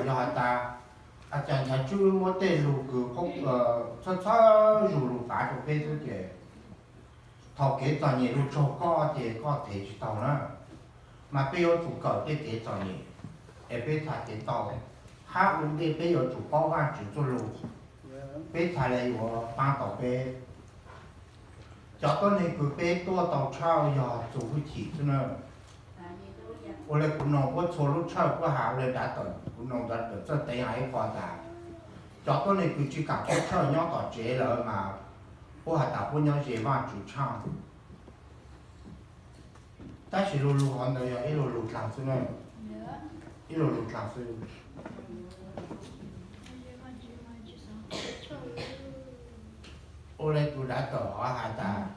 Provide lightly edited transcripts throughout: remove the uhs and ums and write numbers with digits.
要打讲讲就我对路个草路发就被这个，头给专业路做高的高提去到了，嘛不要做高的给专业，也被他给到，他问题不要做保安去做路，被他来我帮到被，找到那个被多到超要做不起，真的。我来不弄，我错路超不好来打到，不弄打到这等下一块打。找到那个去搞个超鸟到这了嘛，我还打不鸟这嘛就唱。但是路路行的要一路路上去呢，一路路上去。我来读来到我还打，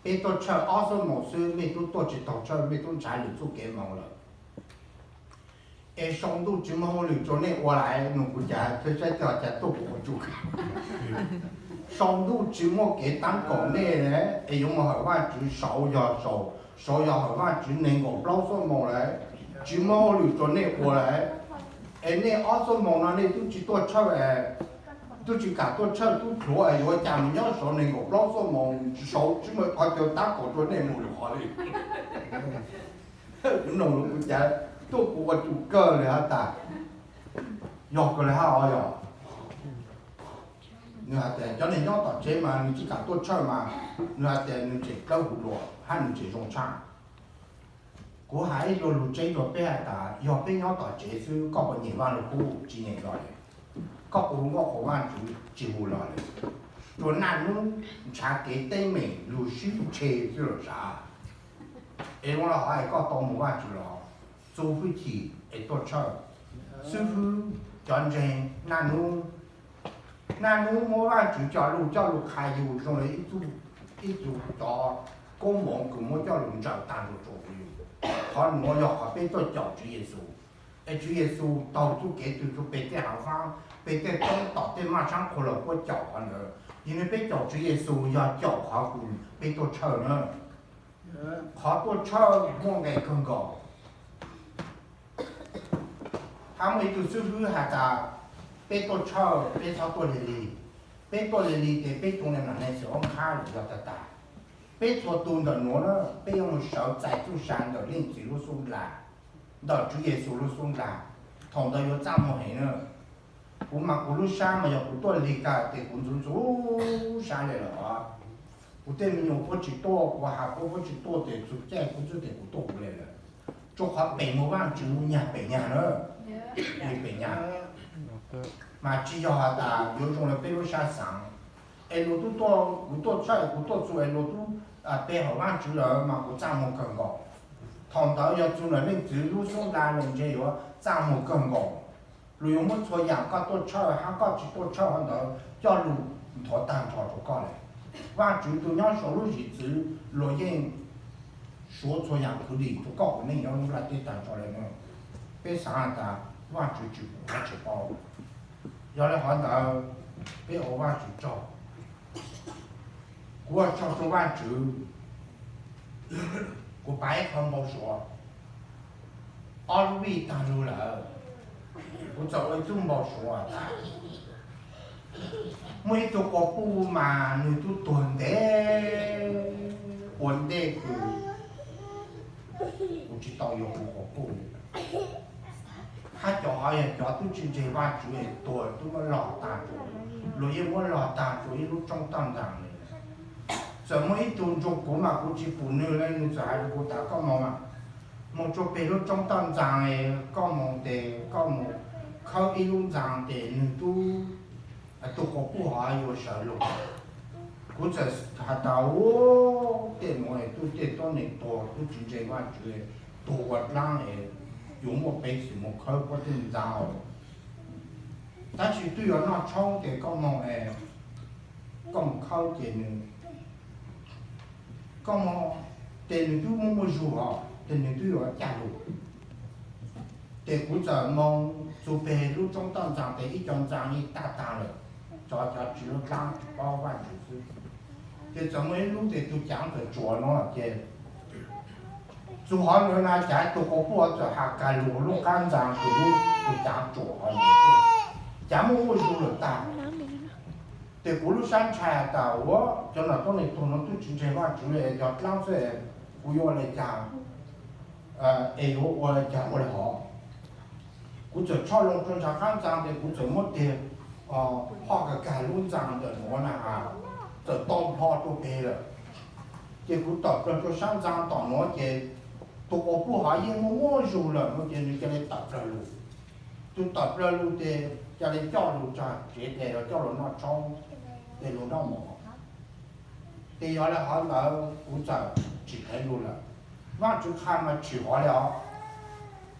别多超20毛岁，没多多几多超，没多茶里做给忙了。上路这么好了，做那我来弄个家，这些条件都不足看。上路这么给当讲呢嘞，用我话就少要话就能够老什么嘞，这么好了做那我来，那20毛那里都去多吃都去搞多吃都多我家里要说能够老什么少这么快就打过做那么的话嘞，弄了个家。都我就个了打，要个了好呀。你看的，叫你要到这嘛，你只搞多吃嘛，你看的你这个胡萝，还你这种茶。我还一个路这个别打，要别要到这就搞个年完了过几年了嘞，搞个我好完就几乎了嘞。说那侬茶给对面路水车就是啥？我老还搞到没完就了。做回去会多吃，师傅讲真，那侬没完就叫路开油，上来一组到公忙跟我叫路找单独做不用，好我要好别到叫主耶稣，主耶稣到处给就是别在行方，别在东到在马上过了我叫唤了，因为别叫主耶稣要叫好过别多吃呢，好多吃我爱更高。他们都师傅还打，别多炒，别炒多哩，别多哩的，别种的那些我看了要得打，别炒多的挪了，别用手在做山的领子路送来，到主耶稣路送来，同到有这么黑呢，我嘛咕噜山嘛要不多哩个，得工作做山来了啊，我对面用不去多，我还不去多的，做这工作的不多过来了，做好白木板就年白年了。你别伢，嘛只要下打，有种了，比如下上，路都多出，多做，路都背后往住了嘛，个账目更高。同到要做了，你走路上来弄这个账目更高。如果我错样，搞多出，还搞去多出，很多叫路拖单超就高了。往住都让收入日子，录音说错样口里，就搞不能要用来对单超来弄，别上打。往就我去包，要来好到别我往去找，我找着往就，我爸也看没说，二路位当路了，我找我总没说啊，每做个布嘛，你都囤的，囤的个，我知道有个布。他叫好像叫都真正把主人多都么老大做，路也我老大做一路中当当的，怎么一动作过嘛估计不能了，你这还是我打干嘛嘛？我做别路中当当的，干嘛的干嘛？靠一路上的你都好不好有收入？或者他到我电话都得到你多，都真正把主人多让的。用我背什么考过定章哦，但是对要那厂的讲么讲考的呢，讲么的你都么做啊，的你都要加入，的古早么做白路中当章的一张章一大单了，叫只有章包完就是，这怎么路的都讲的做了的。做好了呢，在多个波子下个路干脏，个路就长做好了。咱们我说了大，对个路山菜的我，就那东西都能都之前话做嘞，要当时不要来讲，哎呦我来讲我来好，我就炒龙中茶干脏的，我就没得泡个干路脏的我那哈，就当泡都白了。结果到这就上涨到那些，都我不好因为我肉了，我就给你打不了路，就打不了路的，家里掉路上，这的要掉路那窗，在路上摸，这要来好那我在几条路了，往就看嘛去好了，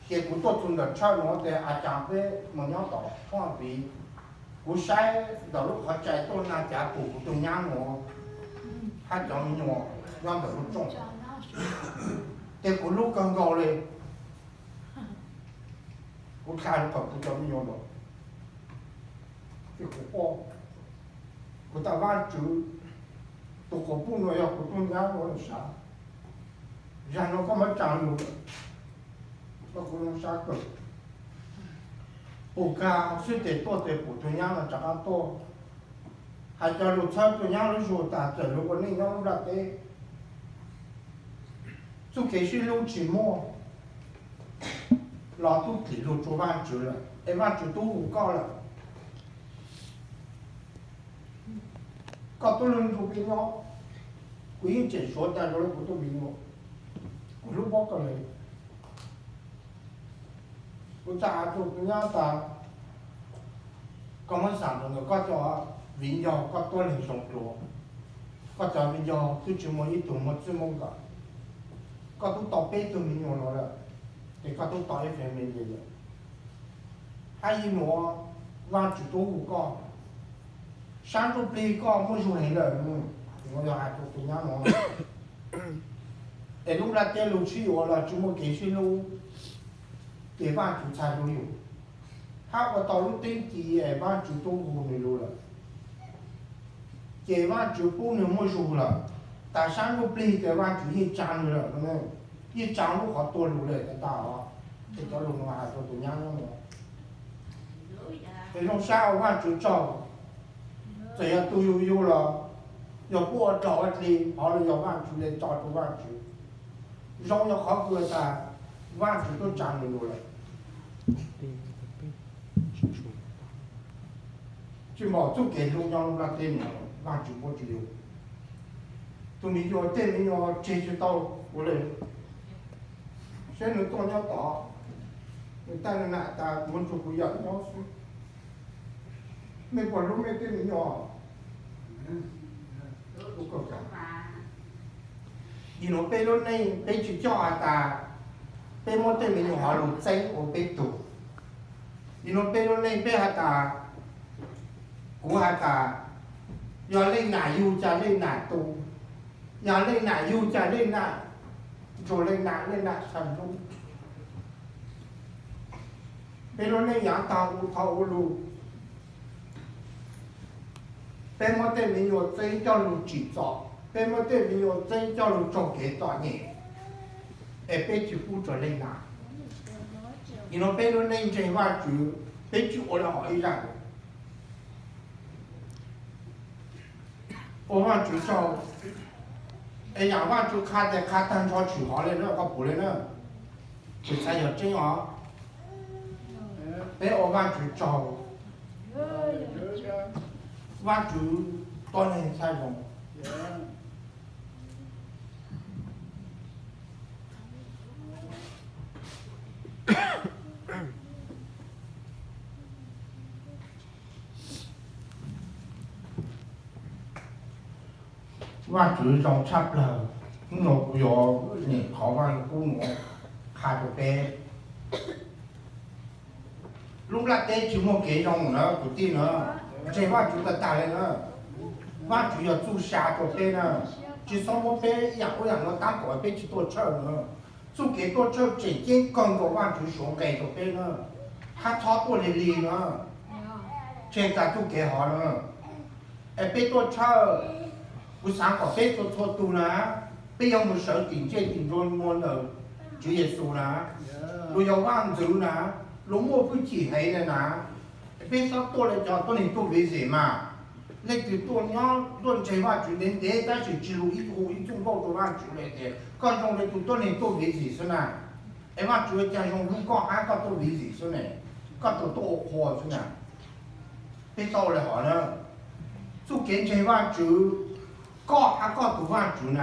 结果到中的车我的阿丈夫没鸟到，放飞，我晒到路好在到那家不都养我，还叫你我。让得路重，แต่กูลูกกังกอเลยกูขายกับกูจะไม่ยอมหรอกที่กูป้องกูตาบ้านจูตัวกูพูดหน่อยกูต้องย้ายวันสาอย่างนั้นก็มาจังอยู่แล้วกูต้องสาเกิดปูกาสุดเด็ดตัวเด็ดปูตัวย้ายมาจากอันโตหายใจลุกช้าตัวย้ายลุกชูตาเจอลุกคนนี้ย้ายลุกได้就给是六期末，老都给路做万九了，万九都五高了，高多人都比我，我以前说的我都比我都报过来，我咋做不了的？刚我上头个高叫vin耀高多人上多，高叫vin耀最起码一度没这么个。ก็ต้องต่อเป๊ะตัวมีอยู่แล้วแต่ก็ต้องต่อให้แฟนเป็นเยอะให้ยินหนูว่าจุดตัวหูก็山都背ก็ไม่ช่วยเลย我要还做这样喏แต่ลูกหลานเจ้าลูกชื่อว่าจุ่มเกชื่อลูกเกี่ยวกับจุดชายรู้อยู่ถ้าว่าต่อลูกติ้งจีว่าจุดตัวหูไม่รู้ละเกี่ยวกับจุดปูเนี่ยไม่รู้ละ但山路背的话就一张了，可能一张路好多路嘞，大啊，这条路嘛还多多样样的。这种山话就找，这样都有了，要不我找一里，好了要弯出来找出弯去，绕要好个噻，弯出都张的路了。就毛就给中央路那对面，弯出不只有。都没有对没有接触到过来，现在多鸟大，你带着那大门就不一样，鸟是，没管路没对没有，不够干。你侬背了那背去叫阿大，背么对没有好路在我背多，你侬背了那背阿大，我阿大，要累哪有加累哪多。อย่าเล่นหนาอยู่จะเล่นหนาโจเล่นหนาฉันรู้เป็นเล่นอย่างตาอูทาอูรูเป็นมาเต้มีอยู่ใจเจ้าลูกจีจ่อเป็นมาเต้มีอยู่ใจเจ้าลูกจงเกตจ่อเนี่ยเป็นจีฟูจะเล่นหนา你侬เป็นเล่นใจว่าจูเป็นจี我了好一样我话จูจ่ออย่างว่าจุคาแต่คาตันชอถือหอเลยเนาะก็ปุ๋ยเลยเนาะจุใช้หยดจริงหรอเอ้อว่าจุจอว่าจุต้นเองใช่ผมว่าจุจองชับเลยหนูกูยอนี่ขอว่ากูหนูขาดตัวเป๊ะลุงรักเต้ชิโมเกยองเนาะกูตีเนาะใช่ว่าจุตาเลยเนาะว่าจุ要做下ตัวเป๊ะเนาะจีสองเป๊ะอย่างกูอย่างเราตั้งก่อนเป๊ะจีตัวเชิญเนาะ做给多เชิญเจ๋งจริงก่อนก็ว่าจุสองเกยตัวเป๊ะเนาะถ้าชอบตัวลีเนาะเช่นการ做给好เนาะไอ้เป๊ะตัวเชิญ我想搞别做错多了，不要么手顶这顶中摸了，主耶稣啦，路要望主啦，路莫不起黑的啦，别说多了叫多你多危险嘛。那就多娘多这话就能得，但是记录一种高度话就来的，各种的多人多危险是呢，哎话就讲用路讲还个多危险是呢，个多好是呢，别说了好了，做检查话就搞还搞多话就呢，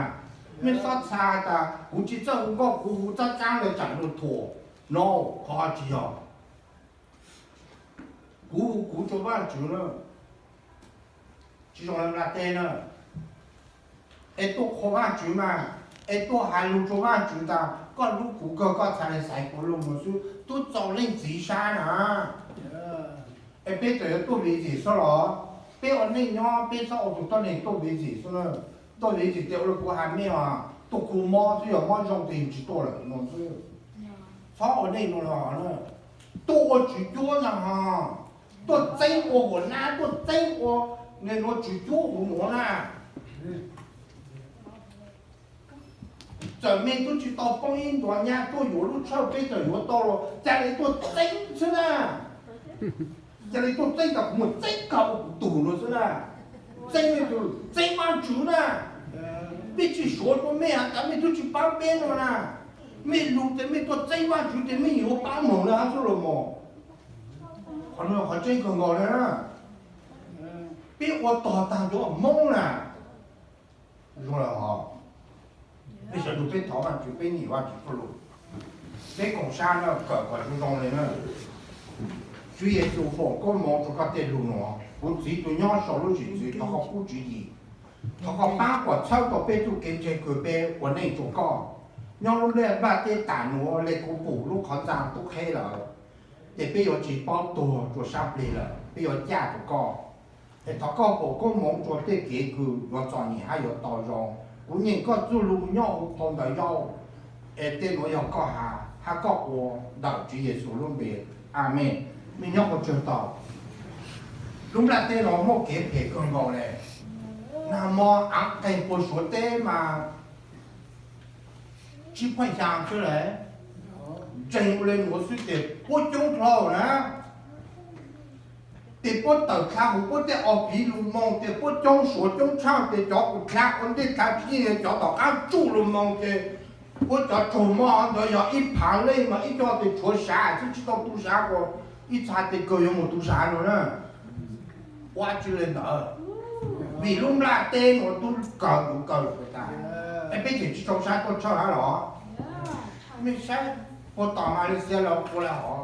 没说差的，估计这五个股这涨了涨了多，no 好几哦，股做话就了。chỉ trong là tên nữa, ấy tôi khó khăn chứ mà, ấy tôi hai lúc cho khăn chứ ta, có lúc cũ có thay lại sai của lúc một số, tôi cho lên chỉ sai nè, ấy bây giờ tôi bị gì sao đó, bây giờ này nhau bây giờ tôi này tôi bị gì sao nữa, tôi bị gì tiêu lúc của hai mẹ à, tôi cũng mua chứ mua trong tiền chỉ tôi là một số, sao ở đây nó là nữa, tôi chỉ cho là ha, tôi chơi của na tôi chơi của nên nó chỉ chỗ của nó là giờ mình tôi chỉ tao phong in đó nha tôi có lúc sau bây giờ có tao rồi cha này tôi đánh chứ na cha này tôi đánh gặp một đánh cầu tủ rồi chứ na đánh này tôi đánh mang chú na bây chỉ số của mẹ cả mình tôi chỉ bao bên rồi na mình lúc thì mình tôi đánh mang chú thì mình hiểu bao mồm là hết rồi mà còn nó họ đánh còn gọi là biết我ต่อตามตัวมงน่ะรู้แล้วฮะไม่ใช่ดูเป็นท้องมันจะเป็นหนีว่าจะพลุเป็นของชาติแล้วเกิดกว่าทุกตรงเลยนะ主耶稣佛ก็มองตัวก็เตลุเนาะกูจีตัวย่อสรุปจีจีเขาก็พูดจีดีเขาก็ป้ากว่าเช่าตัวเป็นตัวเกณฑ์เจคือเป็นวันนี้ตัวก็ย่อรู้เรื่องบ้าเต้ตาหนูเลยกูปู่ลูกเขาจางตุ๊กให้เหรอแต่เป็น有จีป้อตัวชาปลีเหรอเป็น有家ตัวก็แต่ถ้าก็บอกก็มองตัวเด็กเก๋คือว่าตอนนี้还有ต่อรองกูยังก็จู่รู้ย่อคงแต่ย่อเด็กน้อยก็หาก็ว่าดาวจีเยซูรุ่นเบสอาเมนมีย่อก็เจอต่อลุงละเต้เราโมเก๋เก๋กันก่อนเลย那么俺跟不说的嘛几块钱出来挣不来我是的不中头呢แต่พวกเต่าข้าวพวกแต่ออกผีลุมมองแต่พวกจ้องสวนจ้องช่างแต่จอกข้าวคนที่ข้าวที่เนี่ยจอกต่อข้าวจู่ลุมมองแต่พวกจอกโจมองเดี๋ยวอีพังเลยมาอีจอกแต่ชัวชาที่知道多少个一查แต่ก็ยังไม่多少呢ว่าจุเลยเนอะวิลุมลาเต้我都搞回答ไอ้เป็นที่中山都抄下หรอไม่ใช่พอต่อมาเลยเสียแล้วพอแล้วหรอ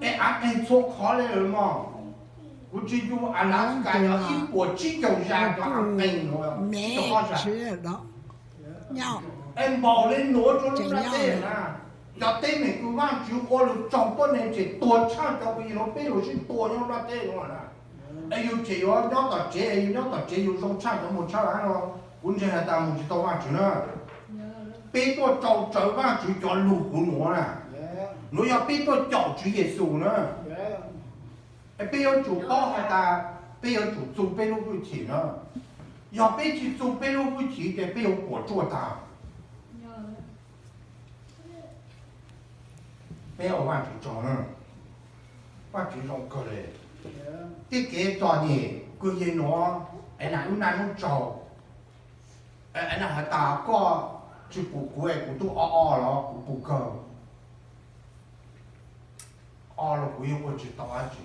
哎，俺跟做好了嘛，我只有俺那是干了一锅鸡脚下就俺跟了，就好噻。nhau 哎，冇人拿着那点啦，要对面个碗就我了找不能去多唱就不一路背路是多用那点了啦。哎，有这要到这，要到这有种唱就没唱完了，我这还当没去到碗去呢，背多找碗就叫路胡拿啦。nó要biết tôi chọn Chúa Giêsu nữa, bây giờ chủ bao hay ta, bây giờ chủ dùng bây giờ vui chỉ nữa,要biết chỉ dùng bây giờ vui chỉ để bây giờ của chúa ta, bây giờ hoàn chủ chọn nữa, hoàn chủ chọn cơเลยที่เกี่ยวตอนนี้กูยินหัวไอ้นั่นนั่นจอไอ้นั่นหาตาก็จะปลูกกูไอ้กูต้องอ้อๆแล้วกูปลูกเกออ้อแล้วกูยังว่าจะต่ออาจี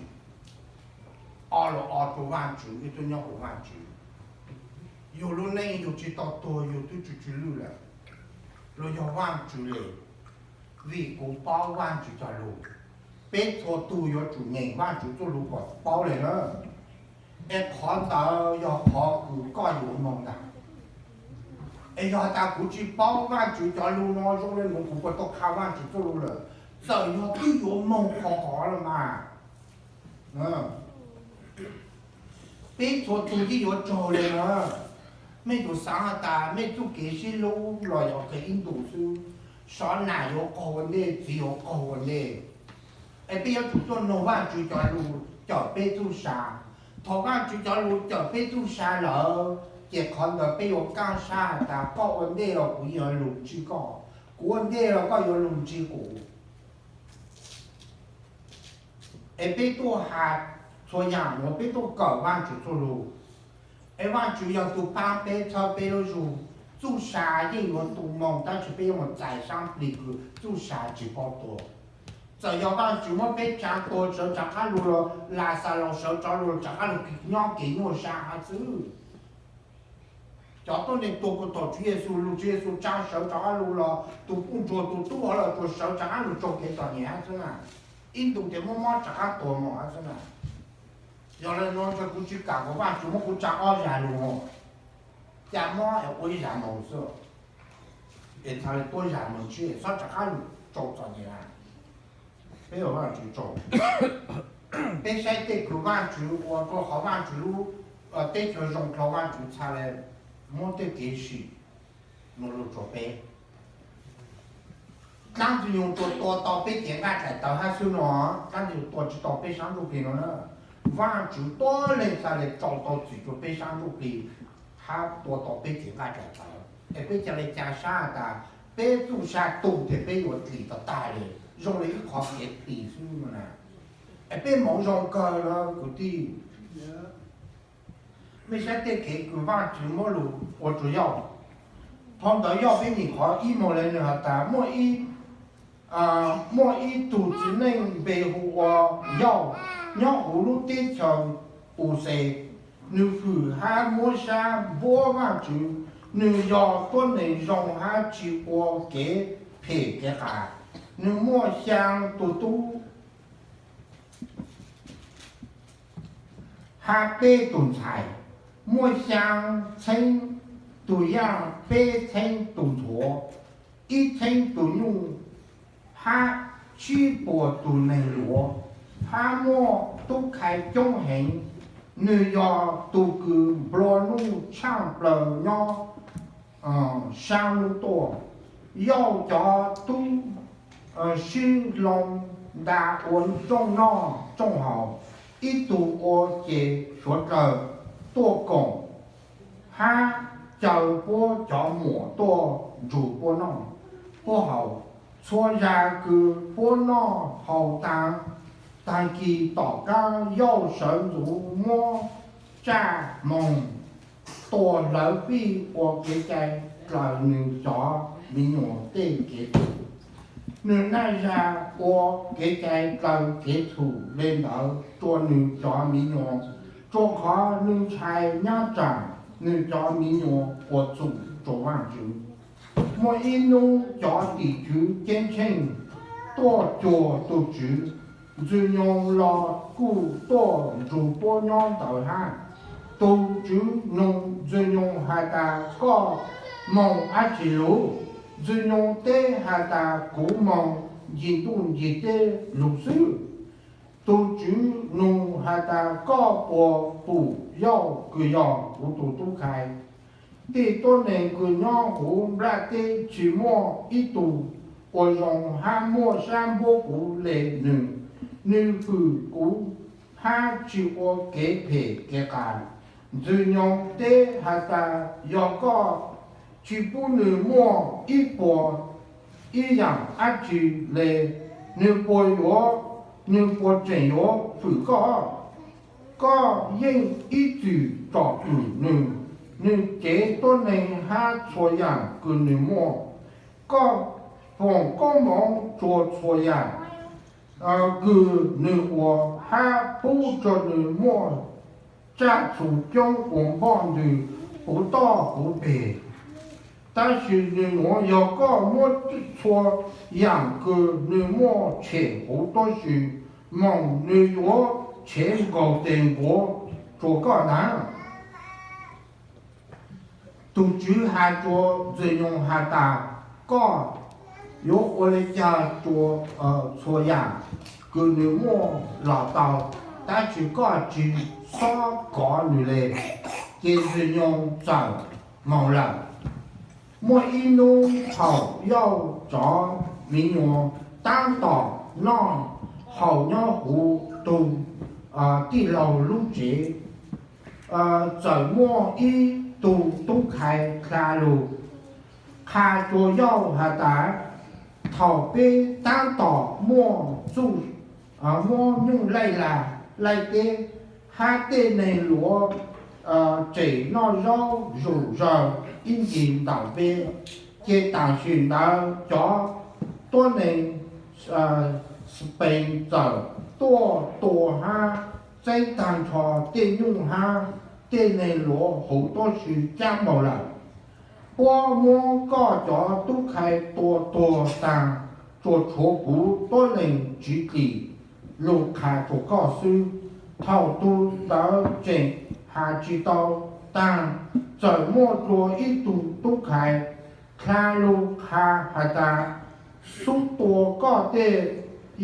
อ้อแล้วอ้อตัววันจูอีตัวนี้หัววันจูอยู่รุ่นนี้อยู่จะต่อตัวอยู่ตัวจุดๆรู้แล้วเรา要วันจูเลยวิกูเป้าวันจูจะรู้เป็นตัวตัว要主人วันจู做รู้ก่อนเป้าเลยเนอะไอ้ขอต่อยอขอกูก็อยู่มองได้ไอ้ยอตากูจีเป้าวันจูจะรู้น้อยจงเลยหนูกูก็ต้องข้าวันจู做รู้了这要都有梦好了嘛，别做自己要做了嘛，没做上大，没做这些路来要给印度书，上哪有高的，只有高的，哎，别要做做老板就叫路叫别做啥，台湾就叫路叫别做啥了，这健康的被我讲啥的，高温的了不要路子高，温的了个要路子高。被多还做样，我被多搞完就做路，完就要多半辈子被了路，做啥也要多忙，但是被我在上那个做啥就搞多。只要完就我被讲多就这下路了，拉萨了手找路，这下路娘给我啥子？叫到你多个到主耶稣路，主耶稣讲手这下路了，都工作都多了，做手这下路做给到年子嘛。印度的我妈这下多嘛子嘛。要来弄这过去干个完，就我不讲二年路哦，家妈要为人毛色，他的多人毛去，说这下路做着呢。没有玩具做，别晒得个玩具，我做好玩具路，得就用个玩具出来，没得给洗，弄了做呗。咱就用做多到被电杆才到还是喏，咱就多知道被上路给了呢。玩具多了才来找到自己被上路给，还多到被电杆才到，被家里加啥的，被做啥多的被我给到大了。用了一块铁皮是么呢？被毛用高了个地，没晓得给个玩具么路，我主要碰到要被你考一毛来那的，莫一肚子能被我要葫芦的条不是，你不还莫想不玩具，你要多能用还去我给赔给他。你莫想多多，还被动菜，莫想称多样被称多错，一称多用，还去播多能落，还莫多开中行，你要多个不路抢不了，上路多，要叫多。兴隆大温中闹正好，一度我节说着多工，还叫波叫摩多主波闹不好，错然个波闹好当，但其大家要神如么在梦，多老比我给在来女家民我得给。你那下我给在搞接触领导做女家民用，做好女才伢长，女家民用我做完就，我一弄家地区减轻，多做多住，就用了古多做波娘导航，多住弄就用还得搞梦阿吉路。就用的还打古蒙印度人的路数，都就弄还打高波不要个要不都开，的多年个养活来的去么一度，我用还么山坡古来女夫古还去我给赔给干，就用的还打要搞。去不能摸一波一样安居来，你不要你不真要不搞人一句照顾你这多人还错样跟你摸，搞帮帮忙做错样，个你我还不着你摸，家属将光帮的不到不赔。但是你我要搞么错样个你么钱好多是忙你我钱搞定过做个难，都就还做这用还打搞，有我的家做错样个你么老到，但是搞就少搞你嘞，就是用找忙了。莫一弄好要找民用当道让好鸟湖都地老路节怎么一 tu khai kha lu kha cho yêu hà ta thảo bê tăng tỏ mua du mua nhưng lại tê ha tê này lúa chỉ nó rau rủ rờ in nhìn đảo bê chế tảng xuyên đảo cho tôi này Spain giờ tổ ha dây tàn trò tên nhung ha tên này lúa hậu to sự trang bảo là qua mua có cho tu khai tổ tàng cho chỗ cũ tôi này chỉ kỳ lục khai cho có sư thảo tu đỡ trình hà chỉ tàu tàng giờ mua cho ít tu khai khai lục khai hà ta số tổ có thể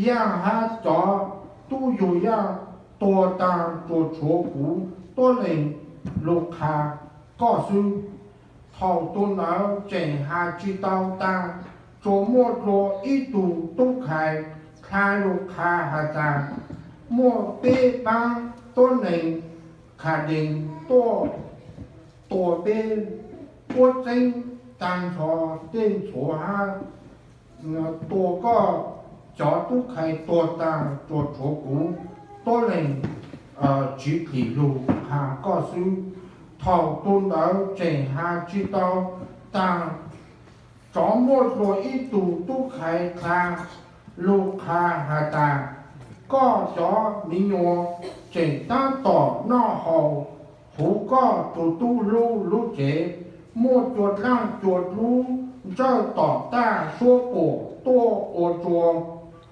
yang ha cho tu yu yang tổ tàng cho chỗ cũ tôi này lục khai có sư thảo tu nào trình hà chỉ tàu tàng cho mua cho ít tu khai khai lục khai hà ta mua bê băng tôi này khả định tổ bê quốc danh tăng cho tên số ha tổ có cho tu khai tổ tăng cho chỗ cũ tôi này chỉ kỷ lục hà có sư thảo tôn đó trình hà chi tao tăng cho mua cho ít tu khai khai lục khai hà ta có cho mình nhọ trình ta tỏ nó hậu hữu có tu lu chế mua chuột lăng chuột lu cho tỏ ta số cổ tô ô chùa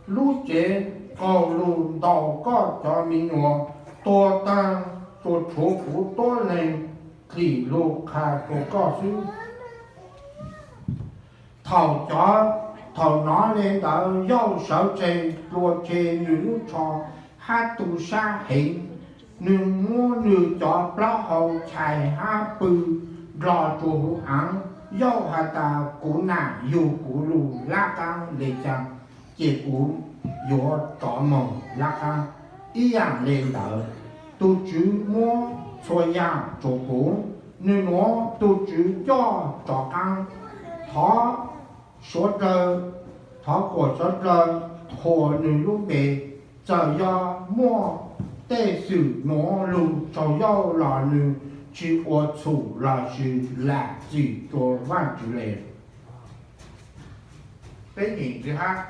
lu chế cầu lu đầu có cho mình nhọ tô ta chuột chủ phụ tô này thì lu khai của có sư thảo cho thảo nó lên đó yêu sở chế lùa chế nữ cho hát tu sa hình nữ mua nữ cho bao hậu chạy hát bư rò chủ ăn yêu hà ta cú nà yêu cú lù lá căng lệ chăng chế cú yêu trọ mộng lá căng ý dạng lên đó tu chữ mua cho yang cho cú nữ nó tu chữ cho trọ căng thó số trời thọ của số trời hồ nữ lúc bề giờ do mua tê sử nó lù cho do là nữ chỉ của chủ là sự là chỉ cho văn chủ lệ bên nhìn thứ hai